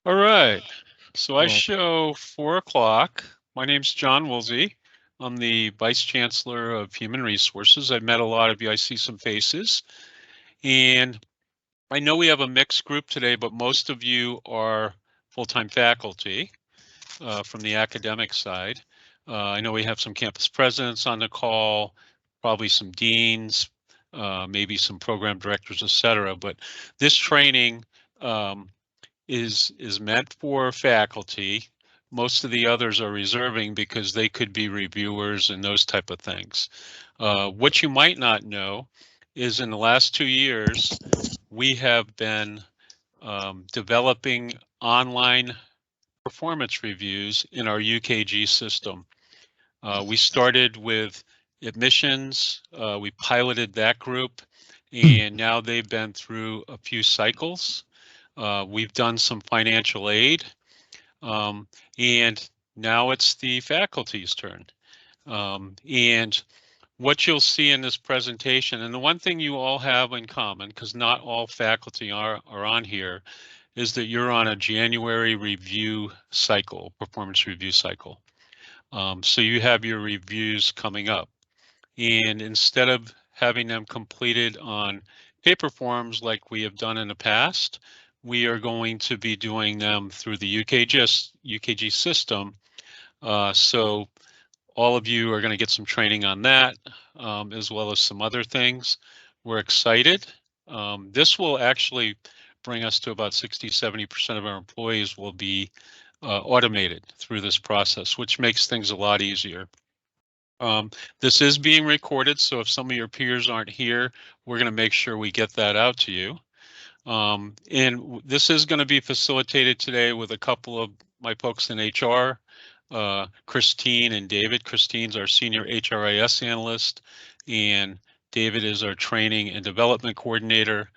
All right. So I Oh, show 4 o'clock. My name's John Woolsey. I'm the Vice Chancellor of Human Resources. I've met a lot of you. I see some faces. And I know we have a mixed group today, but most of you are full-time faculty from the academic side. I know we have some campus presidents on the call, probably some deans, maybe some program directors, et cetera. But this training um, is meant for faculty. Most of the others are reserving because they could be reviewers and those type of things. What you might not know is in the last 2 years, we have been developing online performance reviews in our UKG system. We started with admissions, we piloted that group, and now they've been through a few cycles. We've done some financial aid, um, and now it's the faculty's turn. And what you'll see in this presentation, and the one thing you all have in common, because not all faculty are on here, is that you're on a January review cycle, performance review cycle. So you have your reviews coming up. And instead of having them completed on paper forms like we have done in the past, we are going to be doing them through the UKG system. So all of you are going to get some training on that, as well as some other things. We're excited. This will actually bring us to about 60–70% of our employees will be automated through this process, which makes things a lot easier. This is being recorded, so if some of your peers aren't here, we're going to make sure we get that out to you. And this is going to be facilitated today with a couple of my folks in HR, Christine and David. Christine's our senior HRIS analyst, and David is our training and development coordinator.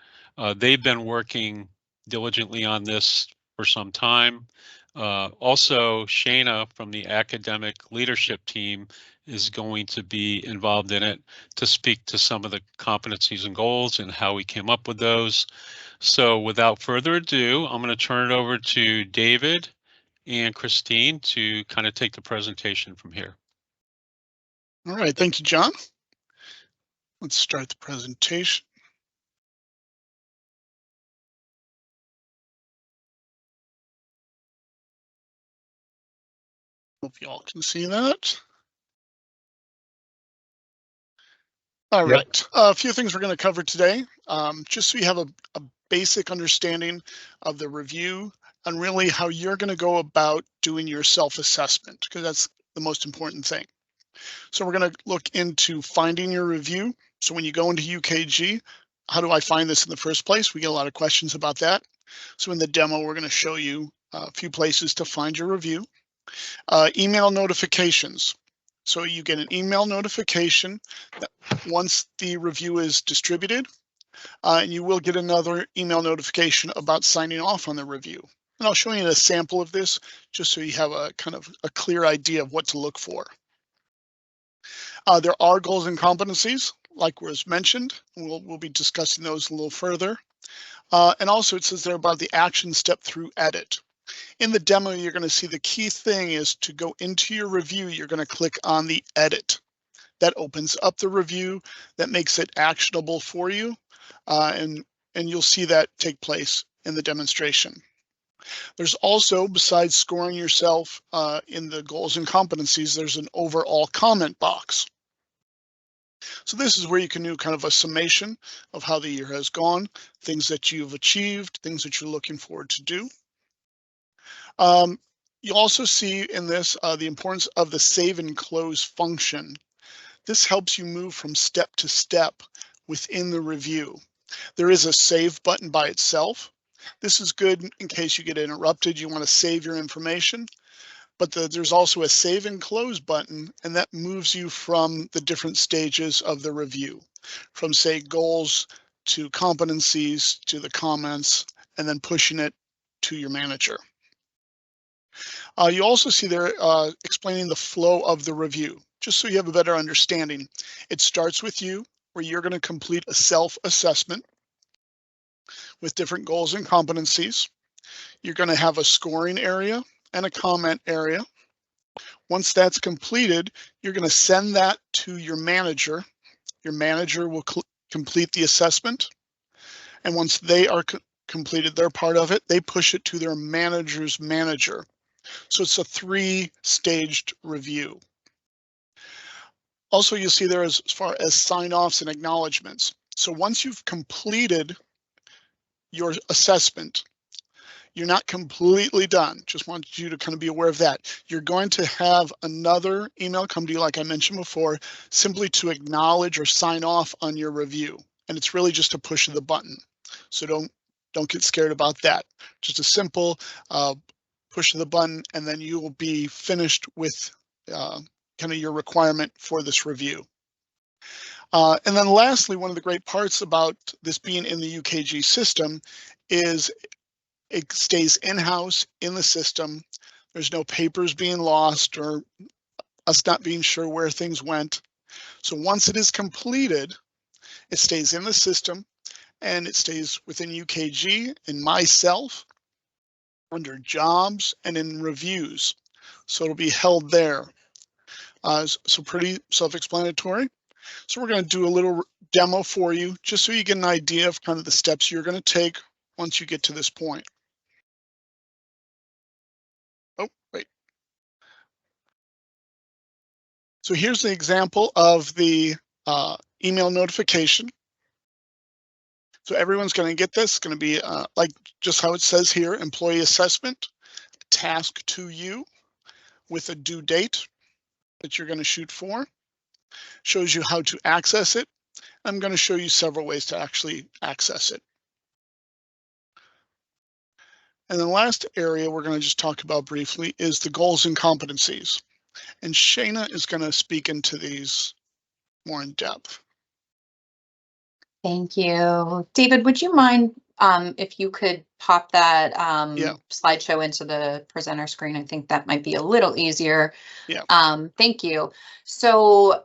They've been working diligently on this for some time. Also, Shana from the academic leadership team is going to be involved in it to speak to some of the competencies and goals and how we came up with those. So without further ado, I'm going to turn it over to David and Christine to kind of take the presentation from here. all right. Thank you, John. Let's start the presentation. Hope you all can see that. All Yep. right. A few things we're going to cover today, just so you have a basic understanding of the review and really how you're going to go about doing your self-assessment, because that's the most important thing. So we're going to look into finding your review. So when you go into UKG, how do I find this in the first place? We get a lot of questions about that. So in the demo, we're going to show you a few places to find your review. Email notifications. So you get an email notification that once the review is distributed, and you will get another email notification about signing off on the review. And I'll show you a sample of this just so you have a kind of a clear idea of what to look for. There are goals and competencies, like was mentioned. We'll be discussing those a little further. And also it says there about the action step through edit. In the demo, you're going to see the key thing is to go into your review, you're going to click on the edit. That opens up the review, that makes it actionable for you, and you'll see that take place in the demonstration. There's also, besides scoring yourself in the goals and competencies, there's an overall comment box. So this is where you can do kind of a summation of how the year has gone, things that you've achieved, things that you're looking forward to do. You also see in this the importance of the save and close function. This helps you move from step to step within the review. There is a save button by itself. This is good in case you get interrupted, you want to save your information, but there's also a save and close button, and that moves you from the different stages of the review, from say goals to competencies to the comments, and then pushing it to your manager. You also see there explaining the flow of the review, just so you have a better understanding. It starts with you, where you're going to complete a self-assessment with different goals and competencies. You're going to have a scoring area and a comment area. Once that's completed, you're going to send that to your manager. Your manager will complete the assessment. And once they are completed their part of it, they push it to their manager's manager. So it's a 3-staged review. Also, you'll see there as far as sign-offs and acknowledgements. So once you've completed your assessment, you're not completely done. Just want you to kind of be aware of that. You're going to have another email come to you, like I mentioned before, simply to acknowledge or sign off on your review. And it's really just a push of the button. So don't get scared about that. Just a simple push of the button, and then you will be finished with kind of your requirement for this review. And then lastly, one of the great parts about this being in the UKG system is it stays in-house in the system. There's no papers being lost or us not being sure where things went. So once it is completed, it stays in the system and it stays within UKG and myself under jobs and in reviews. So it'll be held there. So pretty self-explanatory. So we're going to do a little demo for you just so you get an idea of kind of the steps you're going to take once you get to this point. Oh, wait. So here's the example of the email notification. So everyone's going to get this. It's going to be like just how it says here, employee assessment, task to you with a due date that you're going to shoot for. Shows you how to access it. I'm going to show you several ways to actually access it. And the last area we're going to just talk about briefly is the goals and competencies. And Shana is going to speak into these more in depth. Thank you. David, would you mind if you could pop that slideshow into the presenter screen? I think that might be a little easier. Yeah. Thank you. So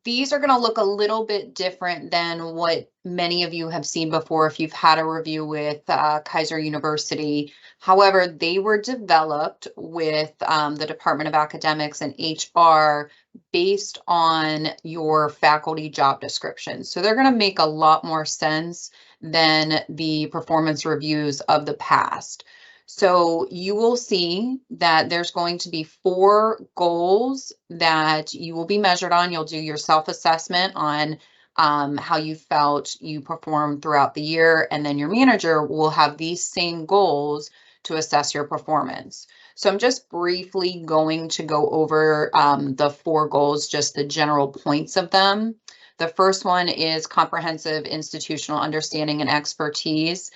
these are going to look a little bit different than what many of you have seen before if you've had a review with Kaiser University. However, they were developed with the Department of Academics and HR based on your faculty job description. So they're going to make a lot more sense than the performance reviews of the past. So you will see that there's going to be 4 goals that you will be measured on. You'll do your self-assessment on how you felt you performed throughout the year, and then your manager will have these same goals to assess your performance. So I'm just briefly going to go over the 4 goals, just the general points of them. The first one is comprehensive institutional understanding and expertise.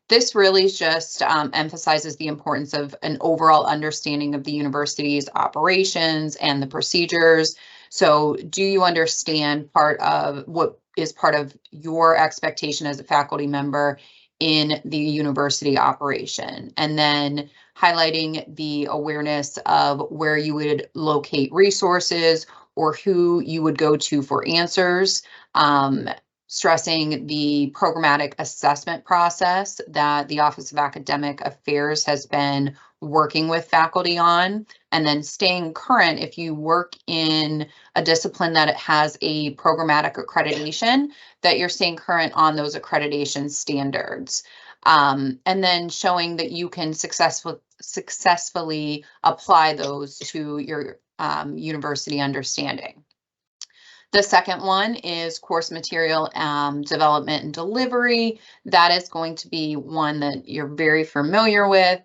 This really just emphasizes the importance of an overall understanding of the university's operations and the procedures. So do you understand part of what is part of your expectation as a faculty member in the university operation? And then highlighting the awareness of where you would locate resources or who you would go to for answers. Stressing the programmatic assessment process that the Office of Academic Affairs has been working with faculty on, and then staying current if you work in a discipline that it has a programmatic accreditation, that you're staying current on those accreditation standards. And then showing that you can successfully apply those to your university understanding. The second one is course material development and delivery. That is going to be one that you're very familiar with.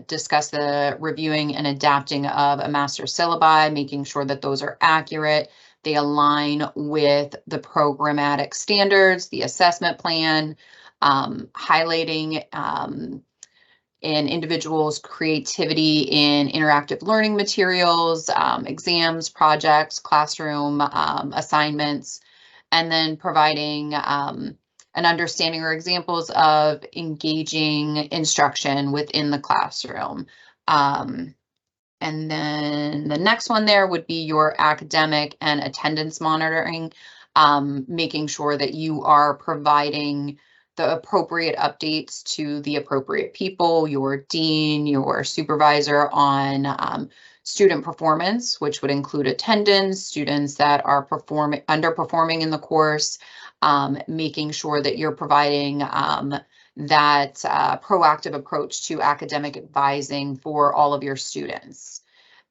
Discuss the reviewing and adapting of a master syllabi, making sure that those are accurate. They align with the programmatic standards, the assessment plan, highlighting an individual's creativity in interactive learning materials, exams, projects, classroom assignments, and then providing an understanding or examples of engaging instruction within the classroom. And then the next one there would be your academic and attendance monitoring, making sure that you are providing the appropriate updates to the appropriate people, your dean, your supervisor on student performance, which would include attendance, students that are underperforming in the course, making sure that you're providing that proactive approach to academic advising for all of your students.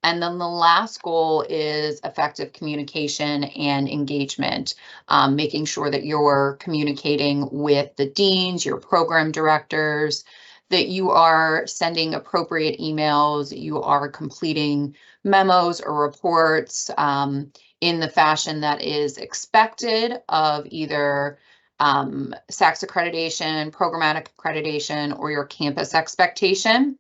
And then the last goal is effective communication and engagement, making sure that you're communicating with the deans, your program directors, that you are sending appropriate emails, you are completing memos or reports in the fashion that is expected of either SACS accreditation, programmatic accreditation, or your campus expectation.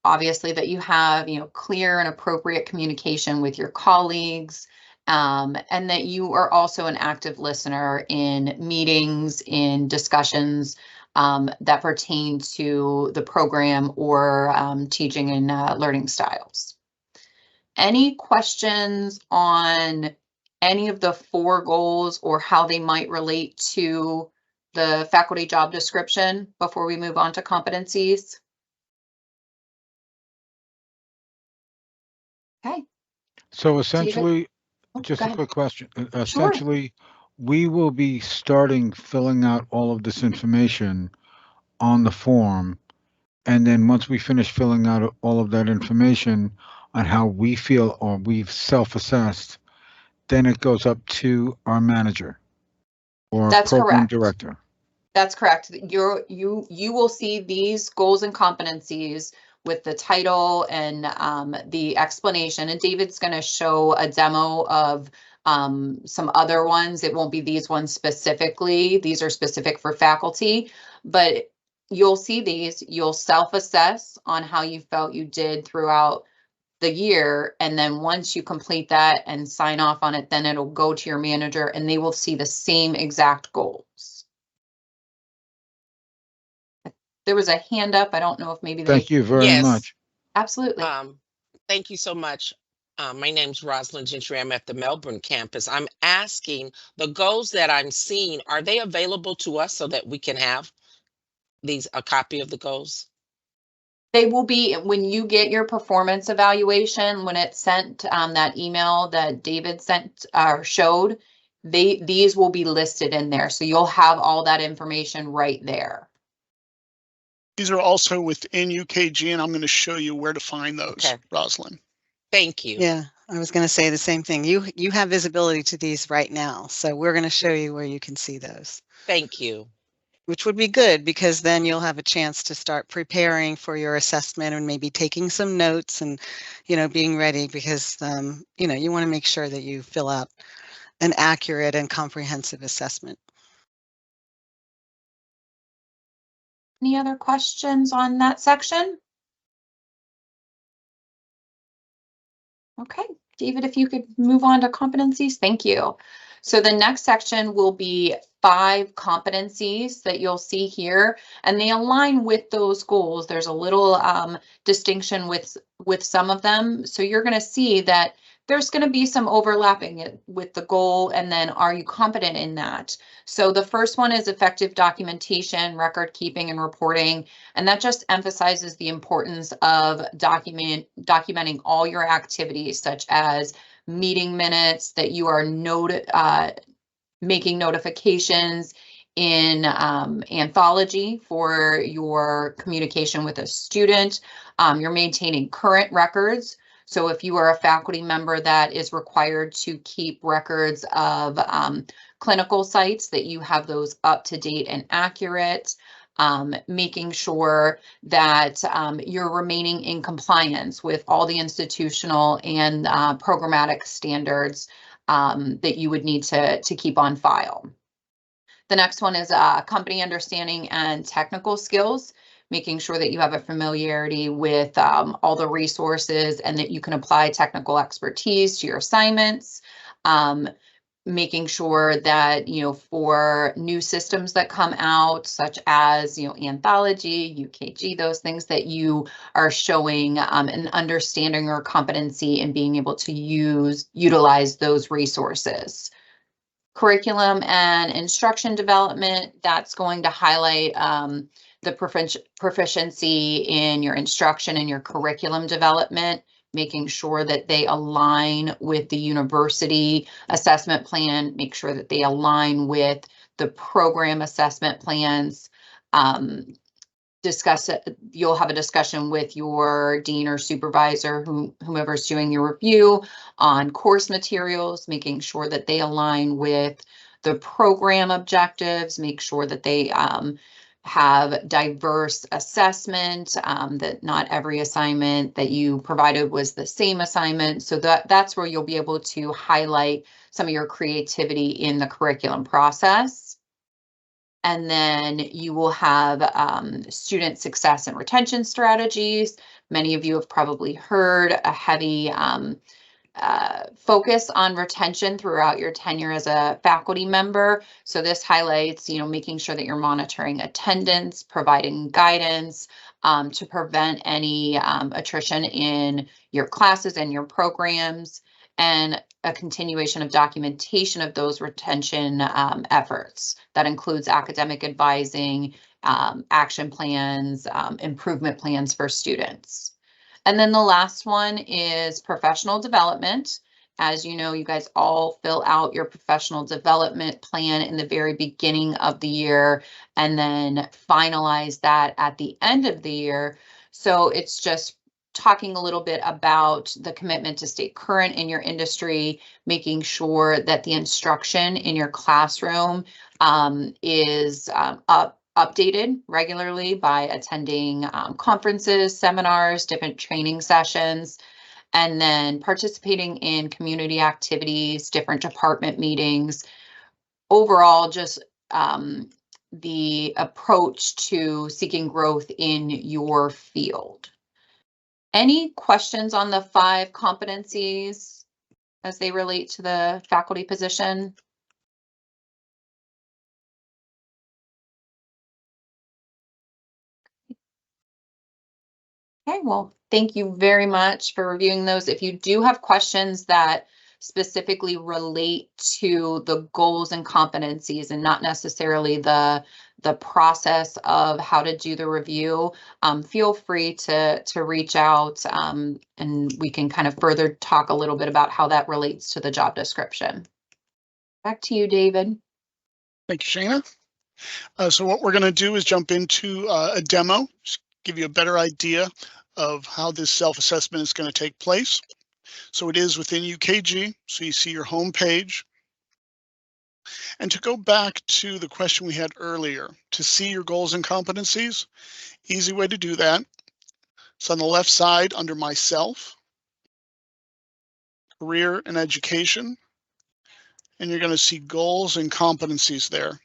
Obviously that you have, clear and appropriate communication with your colleagues, and that you are also an active listener in meetings, in discussions that pertain to the program or teaching and learning styles. Any questions on any of the 4 goals or how they might relate to the faculty job description before we move on to competencies? Okay. So essentially, Oh, just go a ahead. quick question. Essentially, we will be starting filling out all of this information on the form. And then once we finish filling out all of that information on how we feel or we've self-assessed, then it goes up to our manager or That's program correct. director. That's correct. You will see these goals and competencies with the title and the explanation. And David's going to show a demo of some other ones. It won't be these ones specifically. These are specific for faculty, but you'll see these. You'll self-assess on how you felt you did throughout the year. And then once you complete that and sign off on it, then it'll go to your manager and they will see the same exact goals. There was a hand up. I don't know if maybe Thank you very Yes. much. Absolutely. Thank you so much. My name's Rosalind Gentry. I'm at the Melbourne campus. I'm asking, the goals that I'm seeing, are they available to us so that we can have a copy of the goals? They will be when you get your performance evaluation, when it's sent, that email that David sent or showed, these will be listed in there. So you'll have all that information right there. These are also within UKG, and I'm going to show you where to find those, Okay. Rosalind. Thank you. Yeah, I was going to say the same thing. You have visibility to these right now, so we're going to show you where you can see those, Thank you. which would be good because then you'll have a chance to start preparing for your assessment and maybe taking some notes and, being ready because, you want to make sure that you fill out an accurate and comprehensive assessment. Any other questions on that section? Okay, David, if you could move on to competencies, thank you. So the next section will be 5 competencies that you'll see here, and they align with those goals. There's a little distinction with some of them. So you're going to see that there's going to be some overlapping with the goal, and then are you competent in that? So the first one is effective documentation, record keeping, and reporting, and that just emphasizes the importance of documenting all your activities, such as meeting minutes, that you are making notifications in Anthology for your communication with a student. You're maintaining current records. So if you are a faculty member that is required to keep records of clinical sites, that you have those up to date and accurate. Making sure that you're remaining in compliance with all the institutional and programmatic standards that you would need to keep on file. The next one is company understanding and technical skills, making sure that you have a familiarity with all the resources and that you can apply technical expertise to your assignments. Making sure that, for new systems that come out, such as, Anthology, UKG, those things, that you are showing an understanding or competency in being able to utilize those resources. Curriculum and instruction development, that's going to highlight the proficiency in your instruction and your curriculum development, making sure that they align with the university assessment plan, make sure that they align with the program assessment plans. Discuss it. You'll have a discussion with your dean or supervisor, whomever's doing your review, on course materials, making sure that they align with the program objectives, make sure that they have diverse assessment, that not every assignment that you provided was the same assignment. So that's where you'll be able to highlight some of your creativity in the curriculum process. And then you will have student success and retention strategies. Many of you have probably heard a heavy focus on retention throughout your tenure as a faculty member. So this highlights, making sure that you're monitoring attendance, providing guidance to prevent any attrition in your classes and your programs, and a continuation of documentation of those retention efforts. That includes academic advising, action plans, improvement plans for students. And then the last one is professional development. As you know, you guys all fill out your professional development plan in the very beginning of the year and then finalize that at the end of the year. So it's just talking a little bit about the commitment to stay current in your industry, making sure that the instruction in your classroom is updated regularly by attending conferences, seminars, different training sessions, and then participating in community activities, different department meetings. Overall, just the approach to seeking growth in your field. Any questions on the 5 competencies as they relate to the faculty position? Okay, well, thank you very much for reviewing those. If you do have questions that specifically relate to the goals and competencies and not necessarily the process of how to do the review, feel free to reach out and we can kind of further talk a little bit about how that relates to the job description. Back to you, David. Thank you, Shana. So what we're going to do is jump into a demo, just give you a better idea of how this self-assessment is going to take place. So it is within UKG, so you see your home page. And to go back to the question we had earlier, to see your goals and competencies, easy way to do that. It's on the left side under Myself, Career and Education, and you're going to see goals and competencies there.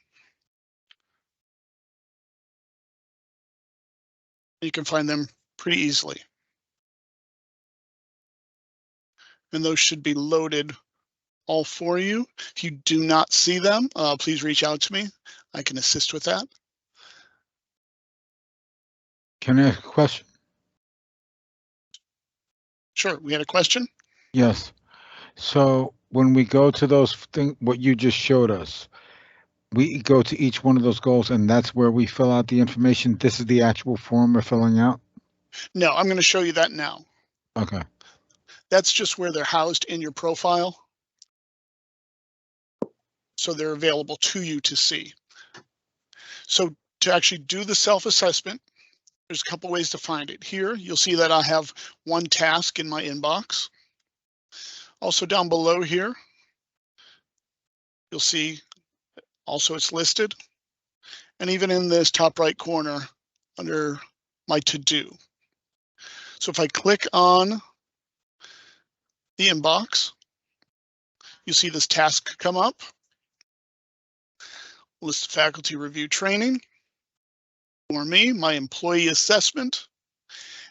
You can find them pretty easily. And those should be loaded all for you. If you do not see them, please reach out to me. I can assist with that. Can I ask a question? Sure, we had a question? Yes. So when we go to those things, what you just showed us, we go to each one of those goals and that's where we fill out the information. This is the actual form we're filling out? No, I'm going to show you that now. Okay. That's just where they're housed in your profile. So they're available to you to see. So to actually do the self-assessment, there's a couple ways to find it. Here, you'll see that I have one task in my inbox. Also down below here, you'll see also it's listed. And even in this top right corner under my to-do. So if I click on the inbox, you see this task come up. List of faculty review training. For me, my employee assessment.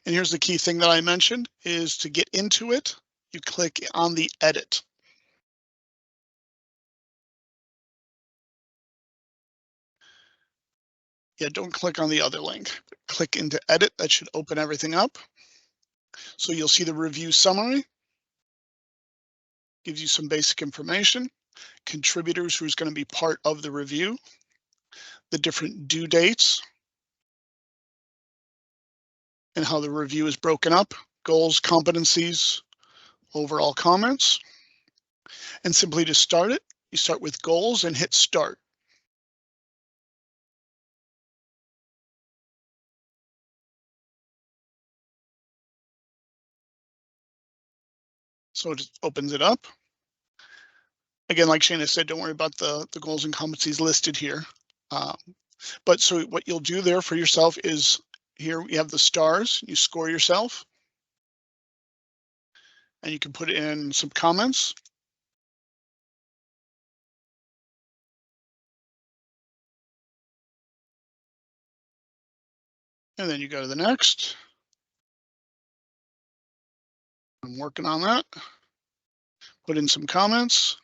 And here's the key thing that I mentioned is to get into it, you click on the edit. Yeah, don't click on the other link. Click into edit. That should open everything up. So you'll see the review summary. Gives you some basic information. contributors who's going to be part of the review, the different due dates, and how the review is broken up, goals, competencies, overall comments. And simply to start it, you start with goals and hit start. So it opens it up. Again, like Shana said, don't worry about the goals and competencies listed here. But so what you'll do there for yourself is here we have the stars, you score yourself. And you can put in some comments. And then you go to the next. I'm working on that. Put in some comments.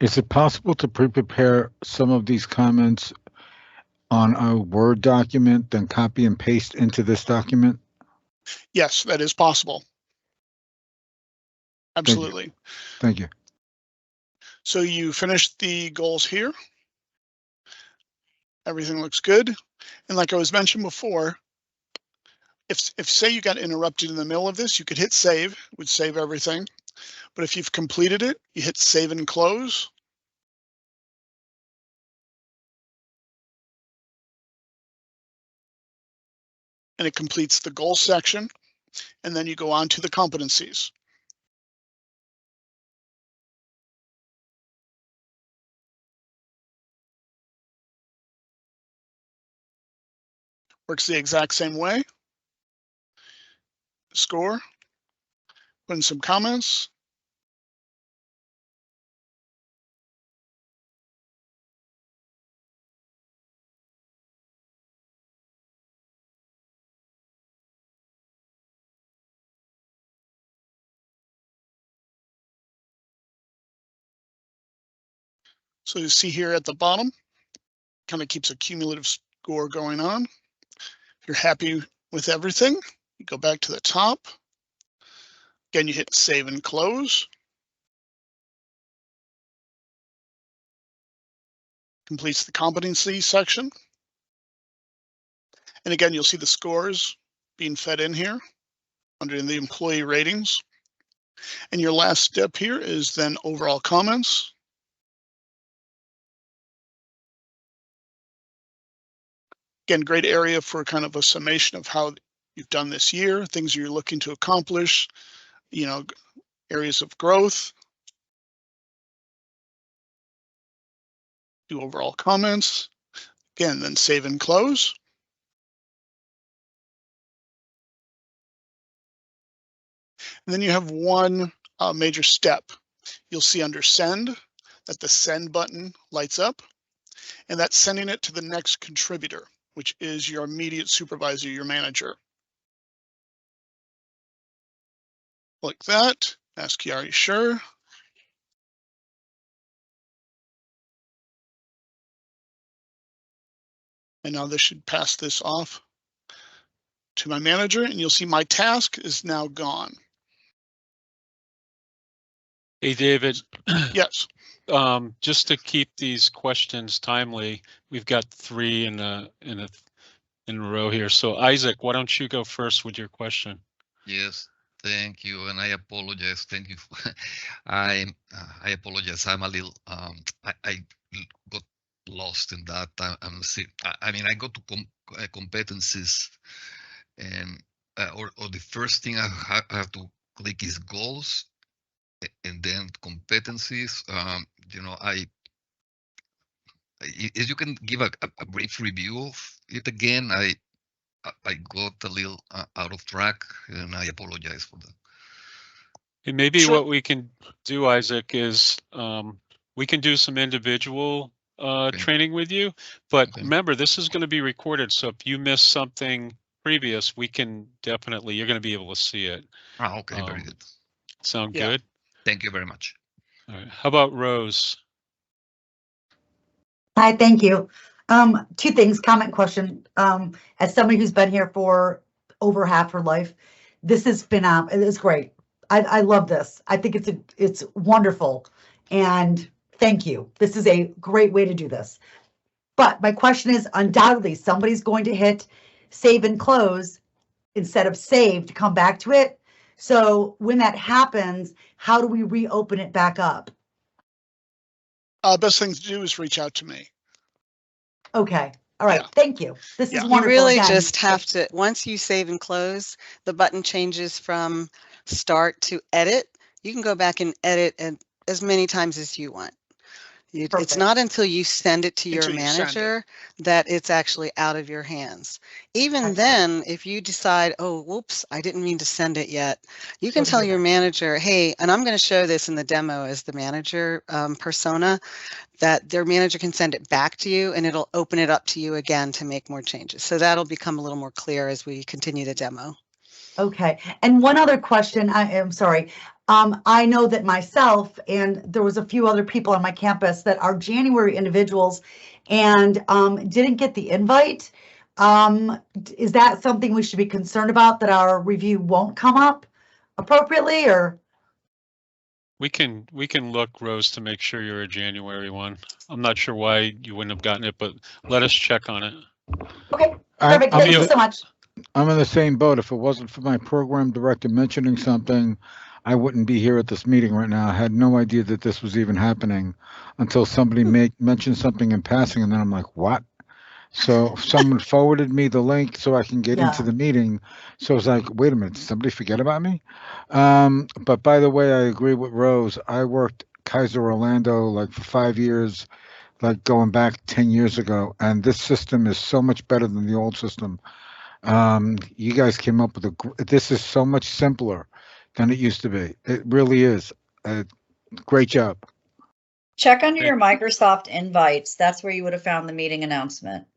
Is it possible to pre-prepare some of these comments on a Word document, then copy and paste into this document? Yes, that is possible. Absolutely. Thank you. So you finished the goals here. Everything looks good. And like I was mentioned before, if say you got interrupted in the middle of this, you could hit save, it would save everything. But if you've completed it, you hit save and close. And it completes the goal section. And then you go on to the competencies. Works the exact same way. Score. Put in some comments. So you see here at the bottom, kind of keeps a cumulative score going on. If you're happy with everything, you go back to the top. Again, you hit save and close. Completes the competency section. And again, you'll see the scores being fed in here under the employee ratings. And your last step here is then overall comments. Again, great area for kind of a summation of how you've done this year, things you're looking to accomplish, you know, areas of growth. Do overall comments. Again, then save and close. And then you have one major step. You'll see under send that the send button lights up, and that's sending it to the next contributor, which is your immediate supervisor, your manager. Like that, ask you, are you sure? And now this should pass this off to my manager, and you'll see my task is now gone. Hey, David. Yes. Just to keep these questions timely, we've got 3 in a row here. So Isaac, why don't you go first with your question? Yes, thank you, and I apologize. Thank you. I apologize. I'm a little. I got lost in that. I mean, I go to competencies, and or the first thing I have to click is goals, and then competencies. You know, if you can give a brief review of it again, I got a little out of track, and I apologize for that. And maybe Sure. what we can do, Isaac, is we can do some individual training with you. But Okay. remember, this is going to be recorded. So if you miss something previous, we can definitely, you're going to be able to see it. Okay, very Um, good. Sound Yeah. good? Thank you very much. All right. How about Rose? Hi, thank you. Two things, comment, question. As somebody who's been here for over half her life, this has been, it is great. I love this. I think it's wonderful. And thank you. This is a great way to do this. But my question is, undoubtedly, somebody's going to hit save and close instead of save to come back to it. So when that happens, how do we reopen it back up? Best thing to do is reach out to me. Okay. All right. Yeah. Thank you. This Yeah. is You You wonderful. really Again, just have to, once you save and close, the button changes from start to edit. You can go back and edit as many times as you want. It's Perfect. not until you send it to your Until you send it. manager that it's actually out of your hands. Even Excellent. then, if you decide, oh, whoops, I didn't mean to send it yet, you can Good to tell hear your that. manager, hey, and I'm going to show this in the demo as the manager persona, that their manager can send it back to you and it'll open it up to you again to make more changes. So that'll become a little more clear as we continue the demo. Okay. And one other question, I am sorry. I know that myself and there was a few other people on my campus that are January individuals and didn't get the invite. Is that something we should be concerned about, that our review won't come up appropriately, or? We can look, Rose, to make sure you're a January one. I'm not sure why you wouldn't have gotten it, but let us check on it. Okay, I- perfect. I'm Thank in you the- so much. I'm in the same boat. If it wasn't for my program director mentioning something, I wouldn't be here at this meeting right now. I had no idea that this was even happening until somebody mentioned something in passing, and then I'm like, what? So someone forwarded me the link so I can get into Yeah. the meeting. So I was like, wait a minute, did somebody forget about me? But by the way, I agree with Rose. I worked Kaiser Orlando like for 5 years, like going back 10 years ago, and this system is so much better than the old system. You guys came up with this is so much simpler than it used to be. It really is. Great job. Check under Thank your Microsoft invites. That's where you would have found the meeting announcement.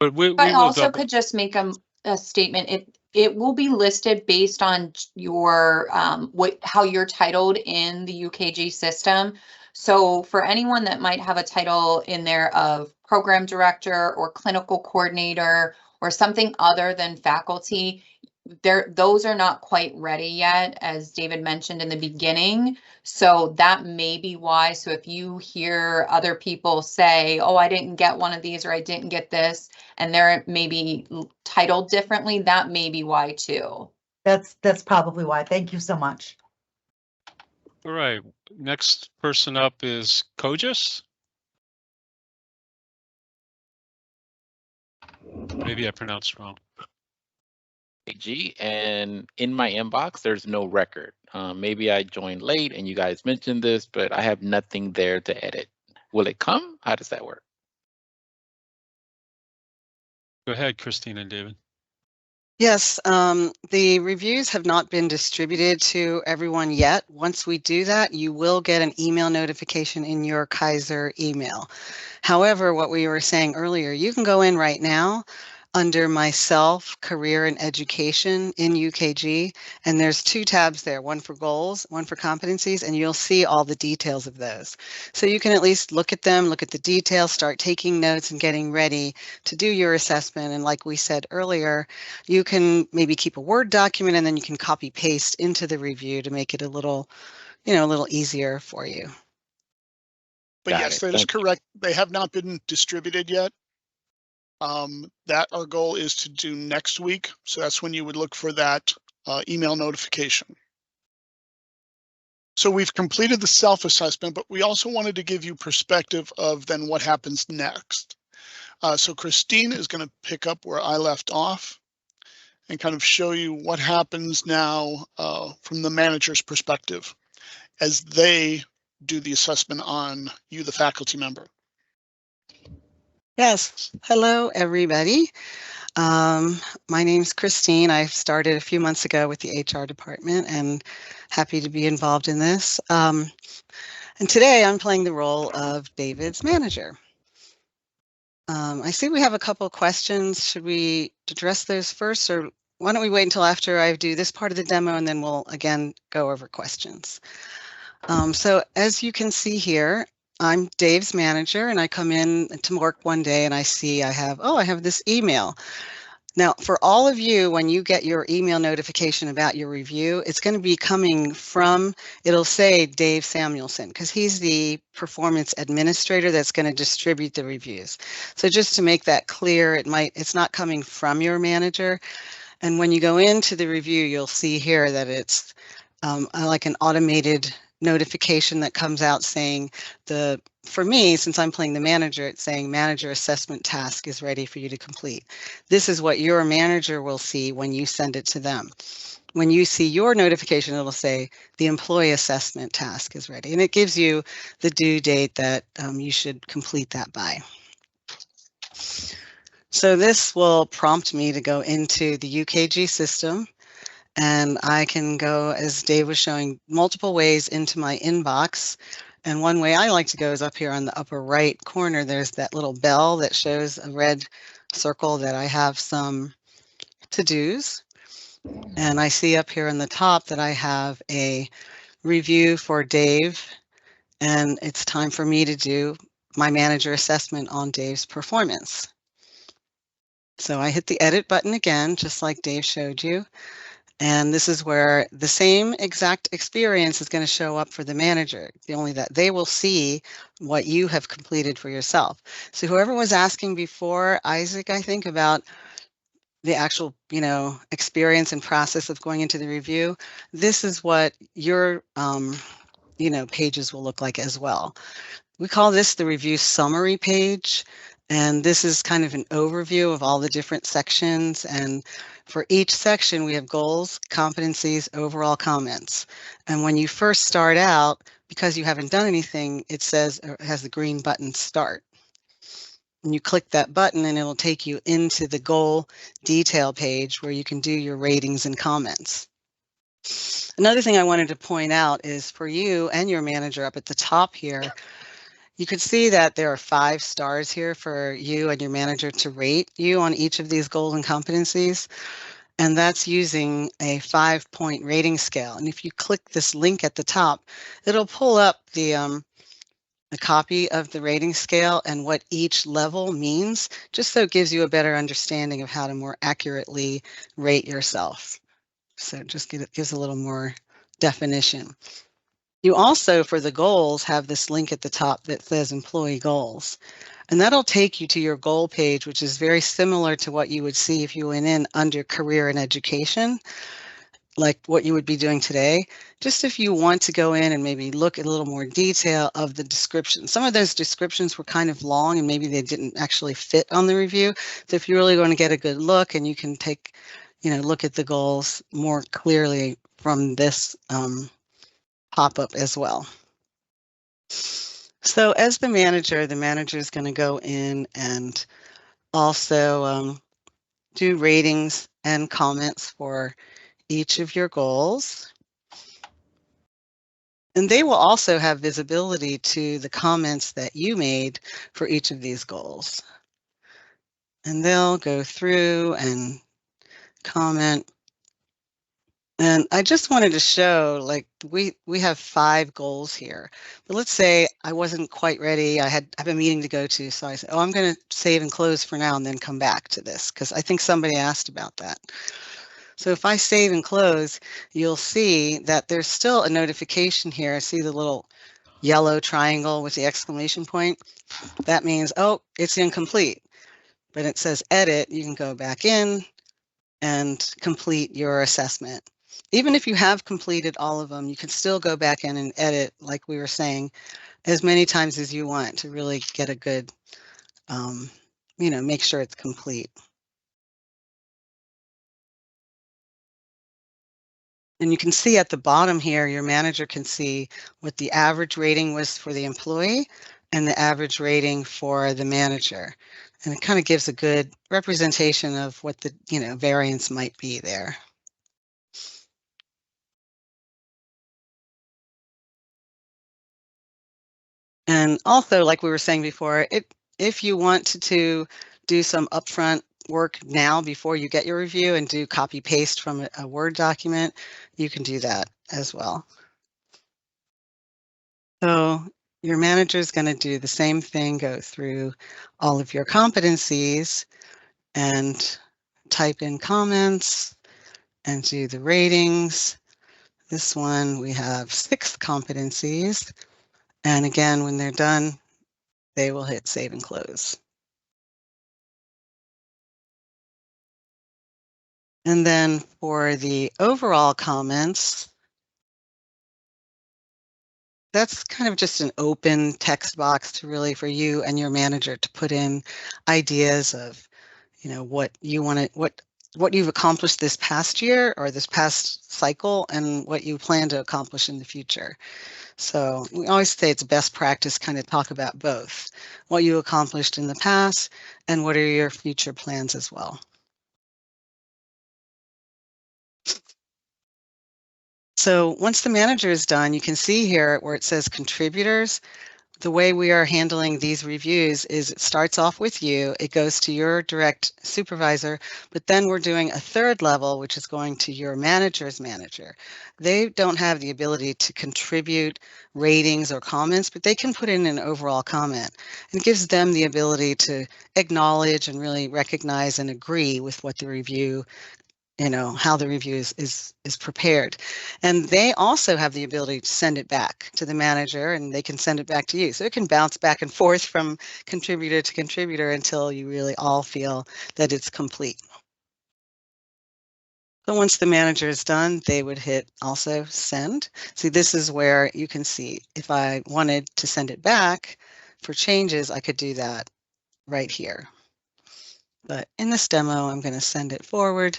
But we I will also double. could just make a statement. It will be listed based on your how you're titled in the UKG system. So for anyone that might have a title in there of program director or clinical coordinator or something other than faculty, those are not quite ready yet, as David mentioned in the beginning. So that may be why. So if you hear other people say, oh, I didn't get one of these or I didn't get this, and they're maybe titled differently, that may be why too. That's probably why. Thank you so much. All right, next person up is Kojus. Maybe I pronounced wrong. And in my inbox, there's no record. Maybe I joined late and you guys mentioned this, but I have nothing there to edit. Will it come? How does that work? Go ahead, Christine and David. Yes, the reviews have not been distributed to everyone yet. Once we do that, you will get an email notification in your Kaiser email. However, what we were saying earlier, you can go in right now under myself, career and education in UKG, and there's 2 tabs there, one for goals, one for competencies, and you'll see all the details of those. So you can at least look at them, look at the details, start taking notes and getting ready to do your assessment. And like we said earlier, you can maybe keep a Word document and then you can copy paste into the review to make it a little easier for you. But Got yes, it. that is Thank you. correct. They have not been distributed yet. That our goal is to do next week. So that's when you would look for that email notification. So we've completed the self-assessment, but we also wanted to give you perspective of then what happens next. So Christine is going to pick up where I left off and kind of show you what happens now from the manager's perspective as they do the assessment on you, the faculty member. Yes. Hello, everybody. My name's Christine. I started a few months ago with the HR department and happy to be involved in this. And today I'm playing the role of David's manager. I see we have a couple of questions. Should we address those first, or why don't we wait until after I do this part of the demo and then we'll again go over questions. So as you can see here, I'm Dave's manager, and I come in to work one day and I see I have this email. Now, for all of you, when you get your email notification about your review, it's going to be coming from, it'll say Dave Samuelson, because he's the performance administrator that's going to distribute the reviews. So just to make that clear, it's not coming from your manager. And when you go into the review, you'll see here that it's like an automated notification that comes out saying for me, since I'm playing the manager, it's saying manager assessment task is ready for you to complete. This is what your manager will see when you send it to them. When you see your notification, it'll say the employee assessment task is ready, and it gives you the due date that you should complete that by. So this will prompt me to go into the UKG system, and I can go, as Dave was showing, multiple ways into my inbox. And one way I like to go is up here on the upper right corner. There's that little bell that shows a red circle that I have some to-dos. And I see up here on the top that I have a review for Dave, and it's time for me to do my manager assessment on Dave's performance. So I hit the edit button again, just like Dave showed you. And this is where the same exact experience is going to show up for the manager, only that they will see what you have completed for yourself. So whoever was asking before, Isaac, I think, about the actual, experience and process of going into the review, this is what your, pages will look like as well. We call this the review summary page. And this is kind of an overview of all the different sections. And for each section, we have goals, competencies, overall comments. And when you first start out, because you haven't done anything, it has the green button start. And you click that button and it'll take you into the goal detail page where you can do your ratings and comments. Another thing I wanted to point out is for you and your manager up at the top here, you can see that there are 5 stars here for you and your manager to rate you on each of these goals and competencies. And that's using a 5-point rating scale. And if you click this link at the top, it'll pull up the copy of the rating scale and what each level means, just so it gives you a better understanding of how to more accurately rate yourself. So just gives a little more definition. You also, for the goals, have this link at the top that says employee goals. And that'll take you to your goal page, which is very similar to what you would see if you went in under career and education, like what you would be doing today. Just if you want to go in and maybe look at a little more detail of the description. Some of those descriptions were kind of long and maybe they didn't actually fit on the review. So if you're really going to get a good look, and you can take, look at the goals more clearly from this pop-up as well. So as the manager is going to go in and also do ratings and comments for each of your goals. And they will also have visibility to the comments that you made for each of these goals. And they'll go through and comment. And I just wanted to show, like, we have 5 goals here, but let's say I wasn't quite ready. I have a meeting to go to. So I said, I'm going to save and close for now and then come back to this, because I think somebody asked about that. So if I save and close, you'll see that there's still a notification here. I see the little yellow triangle with the exclamation point. That means, it's incomplete, but it says edit. You can go back in and complete your assessment. Even if you have completed all of them, you can still go back in and edit, like we were saying, as many times as you want to really get a good, make sure it's complete. And you can see at the bottom here, your manager can see what the average rating was for the employee and the average rating for the manager. And it kind of gives a good representation of what the, variance might be there. And also, like we were saying before, if you want to do some upfront work now before you get your review and do copy paste from a Word document, you can do that as well. So your manager is going to do the same thing, go through all of your competencies and type in comments and do the ratings. This one, we have 6 competencies. And again, when they're done, they will hit save and close. And then for the overall comments, that's kind of just an open text box to really for you and your manager to put in ideas of, you know, what you want to, what you've accomplished this past year or this past cycle and what you plan to accomplish in the future. So we always say it's best practice kind of talk about both what you accomplished in the past and what are your future plans as well. So once the manager is done, you can see here where it says contributors. The way we are handling these reviews is it starts off with you, it goes to your direct supervisor, but then we're doing a third level, which is going to your manager's manager. They don't have the ability to contribute ratings or comments, but they can put in an overall comment. It gives them the ability to acknowledge and really recognize and agree with what the review, you know, how the review is prepared. And they also have the ability to send it back to the manager and they can send it back to you. So it can bounce back and forth from contributor to contributor until you really all feel that it's complete. So once the manager is done, they would hit also send. See, this is where you can see if I wanted to send it back for changes, I could do that right here. But in this demo, I'm going to send it forward.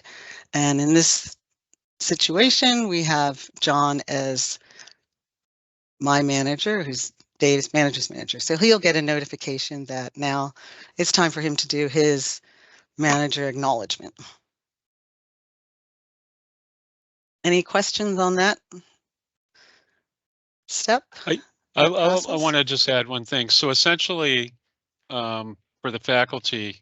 And in this situation, we have John as my manager, who's Dave's manager's manager. So he'll get a notification that now it's time for him to do his manager acknowledgement. Any questions on that step? I want to just add one thing. So essentially, for the faculty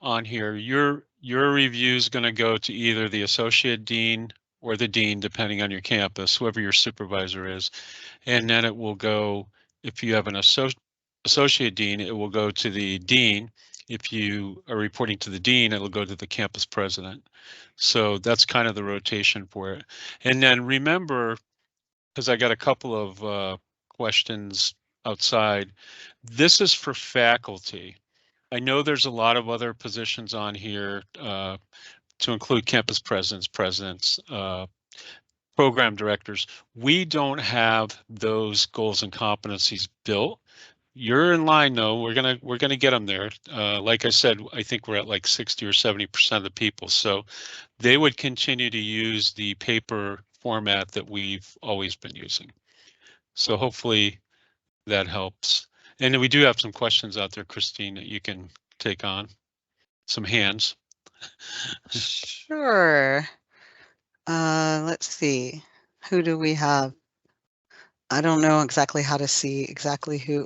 on here, your review is going to go to either the associate dean or the dean, depending on your campus, whoever your supervisor is. And then it will go, if you have an associate dean, it will go to the dean. If you are reporting to the dean, it'll go to the campus president. So that's kind of the rotation for it. And then remember, because I got a couple of questions outside, this is for faculty. I know there's a lot of other positions on here to include campus presidents, program directors. We don't have those goals and competencies built. You're in line though. We're gonna get them there. Like I said, I think we're at like 60 or 70% of the people. So they would continue to use the paper format that we've always been using. So hopefully that helps. And then we do have some questions out there, Christine, that you can take on. Some hands. Sure. Let's see. Who do we have? I don't know exactly how to see exactly who.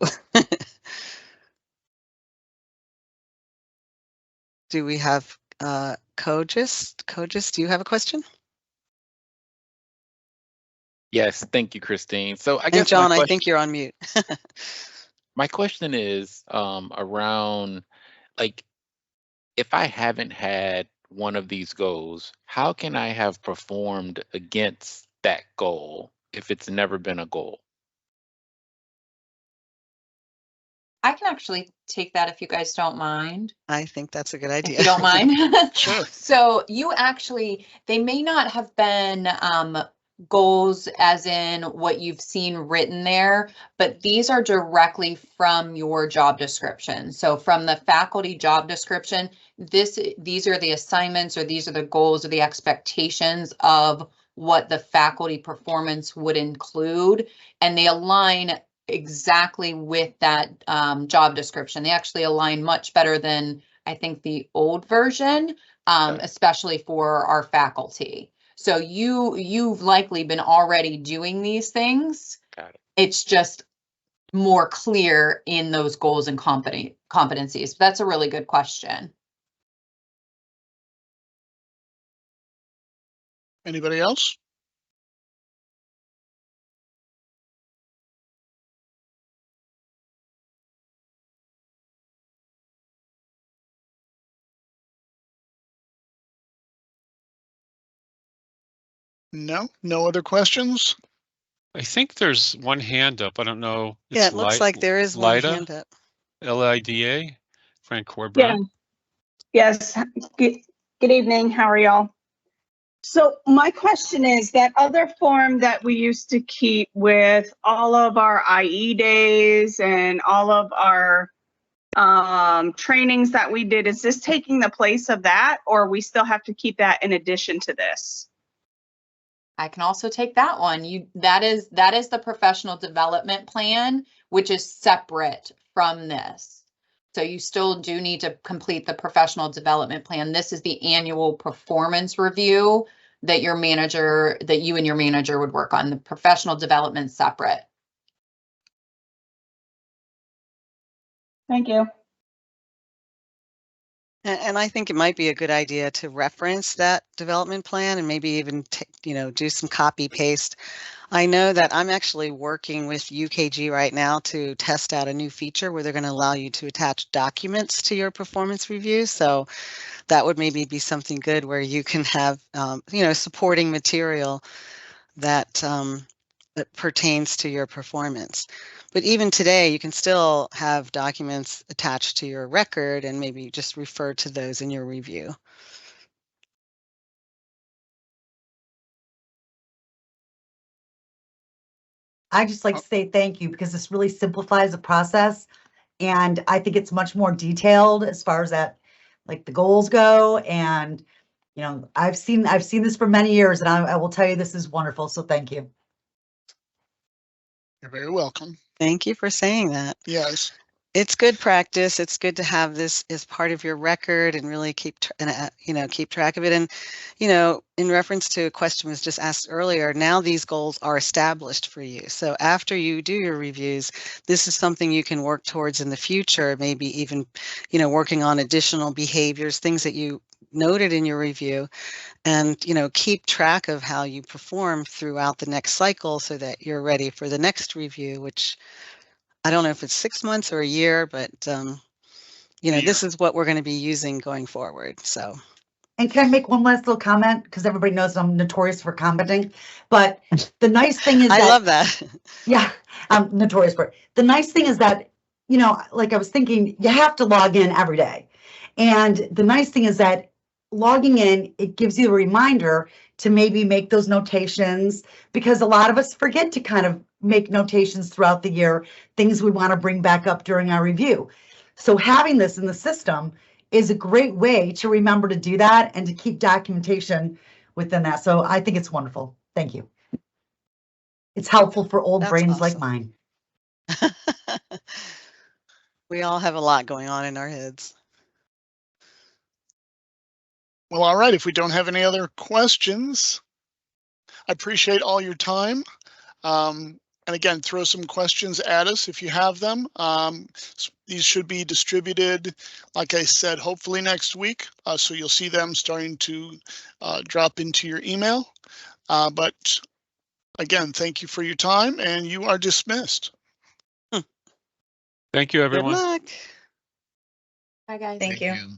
Do we have Kogis? Kogis, do you have a question? Yes, thank you, Christine. So I And guess John, my I question, think you're on mute. my question is around, like, if I haven't had one of these goals, how can I have performed against that goal if it's never been a goal? I can actually take that if you guys don't mind. I think that's a good If idea. you don't mind. Sure. So you actually, they may not have been goals as in what you've seen written there, but these are directly from your job description. So from the faculty job description, these are the assignments, or these are the goals or the expectations of what the faculty performance would include, and they align exactly with that job description. They actually align much better than I think the old version, especially for our faculty. So you've likely been already doing these things. Got it. It's just more clear in those goals and competencies. That's a really good question. Anybody else? No other questions? I think there's one hand up. I don't know. Yeah, It's it looks like there is one Lida, hand up. Lida, Frank Yeah. Corbett. Yes. Good evening. How are y'all? So my question is that other form that we used to keep with all of our IE days and all of our trainings that we did, is this taking the place of that, or we still have to keep that in addition to this? I can also take that one. That is the professional development plan, which is separate from this. So you still do need to complete the professional development plan. This is the annual performance review that you and your manager would work on. The professional development separate. Thank you. And I think it might be a good idea to reference that development plan and maybe even, do some copy paste. I know that I'm actually working with UKG right now to test out a new feature where they're going to allow you to attach documents to your performance review. So that would maybe be something good where you can have, supporting material that pertains to your performance. But even today, you can still have documents attached to your record and maybe just refer to those in your review. I just like to say thank you because this really simplifies the process. And I think it's much more detailed as far as that, like the goals go. And, I've seen this for many years and I will tell you, this is wonderful. So thank you. You're very welcome. Thank you for saying that. Yes. It's good practice. It's good to have this as part of your record and really keep track of it. And, in reference to a question was just asked earlier, now these goals are established for you. So after you do your reviews, this is something you can work towards in the future, maybe even, working on additional behaviors, things that you noted in your review, and, keep track of how you perform throughout the next cycle so that you're ready for the next review, which I don't know if it's 6 months or a year, but, this is what we're going to be using going forward. So. And can I make one last little comment? Because everybody knows I'm notorious for commenting. But the nice thing is I that, love that. yeah, I'm notorious for it. The nice thing is that, like I was thinking, you have to log in every day. And the nice thing is that logging in, it gives you a reminder to maybe make those notations, because a lot of us forget to kind of make notations throughout the year, things we want to bring back up during our review. So having this in the system is a great way to remember to do that and to keep documentation within that. So I think it's wonderful. Thank you. It's helpful for old That's brains like awesome. mine. We all have a lot going on in our heads. Well, all right. If we don't have any other questions, I appreciate all your time. And again, throw some questions at us if you have them. These should be distributed, like I said, hopefully next week. So you'll see them starting to drop into your email. But again, thank you for your time and you are dismissed. Thank you, everyone. Good luck. Bye, guys. Thank you. you.